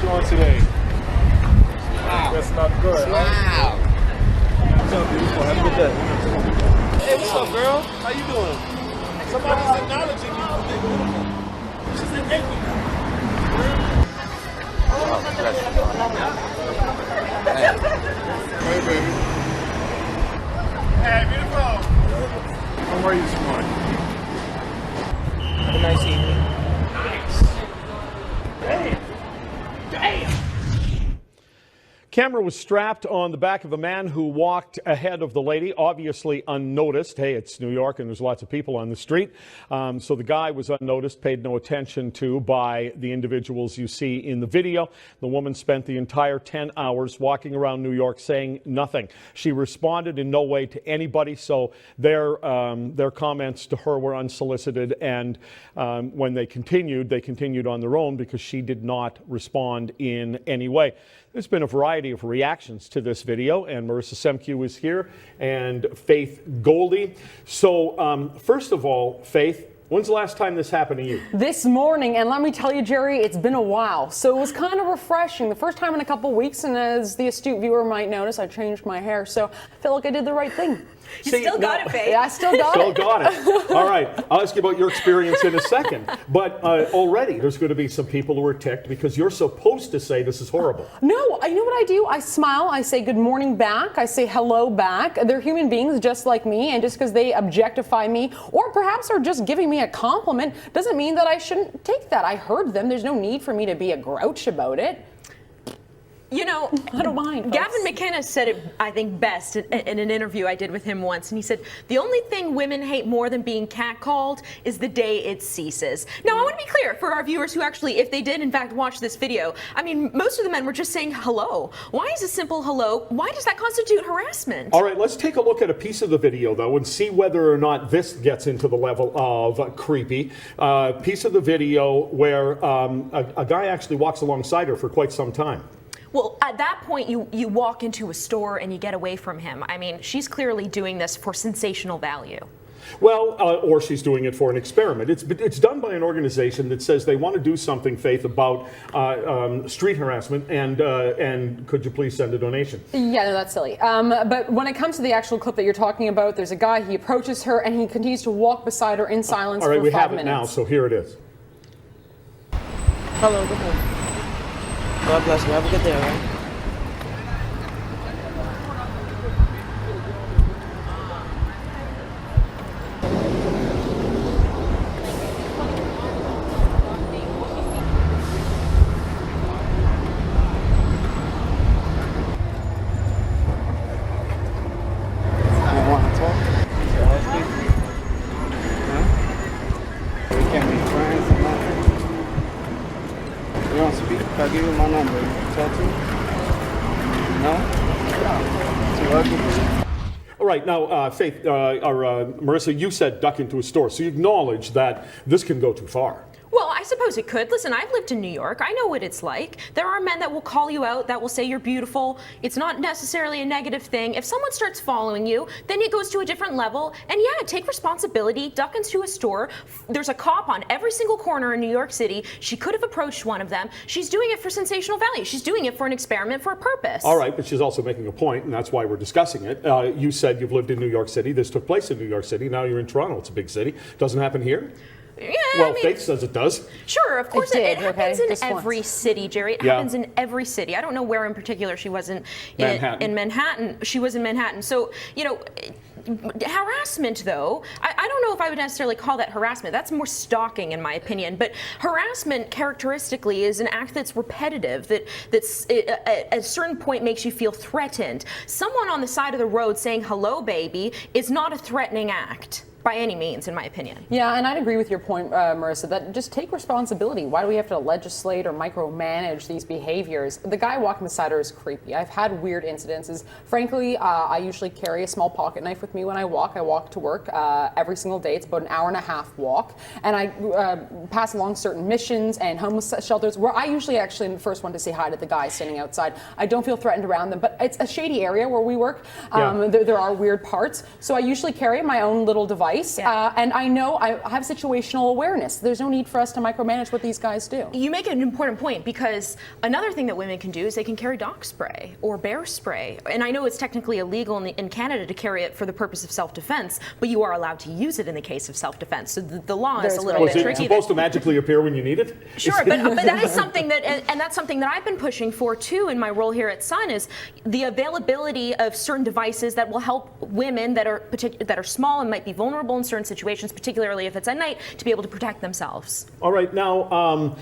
doing today? That's not good. Smile. What's up, beautiful? Have a good day. Hey, what's up, girl? How you doing? Somebody's acknowledging you. You're beautiful. She said, thank you. Hey, baby. Hey, beautiful. How are you this morning? Have a nice evening. Nice. Damn. Camera was strapped on the back of a man who walked ahead of the lady, obviously unnoticed. Hey, it's New York and there's lots of people on the street. So the guy was unnoticed, paid no attention to by the individuals you see in the video. The woman spent the entire 10 hours walking around New York saying nothing. She responded in no way to anybody, so their comments to her were unsolicited. And when they continued on their own because she did not respond in any way. There's been a variety of reactions to this video, and Marrisa Semke is here, and Faith Goldy. So, first of all, Faith, when's the last time this happened to you? This morning, and let me tell you, Jerry, it's been a while. So it was kind of refreshing. The first time in a couple of weeks, and as the astute viewer might notice, I changed my hair, so I feel like I did the right thing. You still got it, Faith. Yeah, I still got Still it. got it. All right. I'll ask you about your experience in a second. But already there's going to be some people who are ticked because you're supposed to say this is horrible. No, you know what I do? I smile, I say good morning back, I say hello back. They're human beings just like me, and just because they objectify me, or perhaps are just giving me a compliment, doesn't mean that I shouldn't take that. I heard them. There's no need for me to be a grouch about it. You know, I don't mind. Gavin McKenna said it, I think, best in an interview I did with him once. And he said, the only thing women hate more than being catcalled is the day it ceases. Now, I want to be clear for our viewers who actually, if they did, in fact, watch this video, I mean, most of the men were just saying hello. Why is a simple hello? Why does that constitute harassment? All right, let's take a look at a piece of the video, though, and see whether or not this gets into the level of creepy. Piece of the video where a guy actually walks alongside her for quite some time. Well, at that point, you walk into a store and you get away from him. I mean, she's clearly doing this for sensational value. Well, or she's doing it for an experiment. It's done by an organization that says they want to do something, Faith, about street harassment, and could you please send a donation? Yeah, no, that's silly. But when it comes to the actual clip that you're talking about, there's a guy, he approaches her, and he continues to walk beside her in silence for 5 minutes. All right, we have it now, so here it is. Hello, good morning. God bless you. Have a good day, all right? You want to talk? Huh? We can't be friends or nothing. You don't speak? I'll give you my number. You talk to me? No? Too ugly for you? All right, now, Faith, Marrisa, you said duck into a store, so you acknowledge that this can go too far. Well, I suppose it could. Listen, I've lived in New York. I know what it's like. There are men that will call you out, that will say you're beautiful. It's not necessarily a negative thing. If someone starts following you, then it goes to a different level. And yeah, take responsibility, duck into a store. There's a cop on every single corner in New York City. She could have approached one of them. She's doing it for sensational value. She's doing it for an experiment, for a purpose. All right, but she's also making a point, and that's why we're discussing it. You said you've lived in New York City. This took place in New York City. Now you're in Toronto. It's a big city. Doesn't happen here? Yeah, well, I mean, Faith says it does. Sure, of course it happens in Just every once. city, Jerry. It happens in every city. I don't know where in particular she wasn't in Manhattan. She was in Manhattan. So, you know, harassment, though, I don't know if I would necessarily call that harassment. That's more stalking, in my opinion. But harassment, characteristically, is an act that's repetitive, that's at a certain point makes you feel threatened. Someone on the side of the road saying, hello, baby, is not a threatening act. By any means, in my opinion. Yeah, and I'd agree with your point, Marrisa, that just take responsibility. Why do we have to legislate or micromanage these behaviors? The guy walking beside her is creepy. I've had weird incidences. Frankly, I usually carry a small pocket knife with me when I walk. I walk to work every single day. It's about an hour-and-a-half walk. And I pass along certain missions and homeless shelters where I usually actually am the first one to say hi to the guy standing outside. I don't feel threatened around them, but it's a shady area where we work. There are weird parts. So I usually carry my own little device advice, and I know I have situational awareness. There's no need for us to micromanage what these guys do. You make an important point, because another thing that women can do is they can carry dog spray or bear spray. And I know it's technically illegal in Canada to carry it for the purpose of self-defense, but you are allowed to use it in the case of self-defense. So the law is a little bit tricky. Is it supposed to magically appear when you need it? Sure, but that is something that, and that's something that I've been pushing for too in my role here at Sun, is the availability of certain devices that will help women that are small and might be vulnerable in certain situations, particularly if it's at night, to be able to protect themselves. All right, now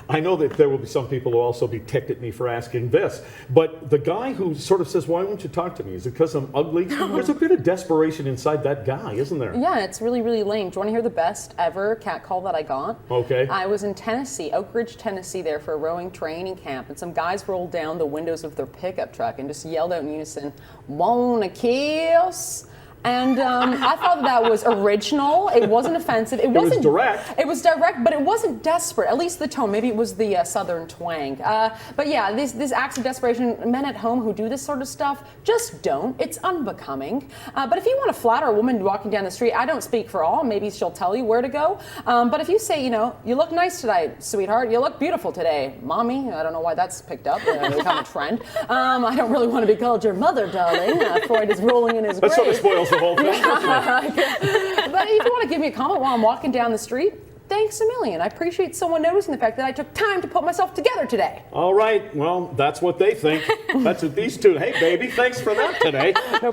I know that there will be some people who will also be ticked at me for asking this, but the guy who sort of says, "Why won't you talk to me? Is it because I'm ugly?" There's a bit of desperation inside that guy, isn't there? Yeah, it's really, really lame. Do you want to hear the best ever catcall that I got? Okay. I was in Tennessee, Oak Ridge, Tennessee, there for a rowing training camp, and some guys rolled down the windows of their pickup truck and just yelled out in unison, "Wanna kiss?" And I thought that was original. It wasn't offensive. It wasn't direct. It was direct, but it wasn't desperate. At least the tone. Maybe it was the southern twang. But yeah, these acts of desperation, men at home who do this sort of stuff, just don't. It's unbecoming. But if you want to flatter a woman walking down the street, I don't speak for all. Maybe she'll tell you where to go. But if you say, you look nice today, sweetheart. You look beautiful today, mommy. I don't know why that's picked up. It's become a trend. I don't really want to be called your mother, darling. Freud is rolling in his grave. That sort of spoils the whole thing. But if you want to give me a comment while I'm walking down the street, thanks a million. I appreciate someone noticing the fact that I took time to put myself together today. All right, well, that's what they think. That's what these two. Hey, baby, thanks for that today.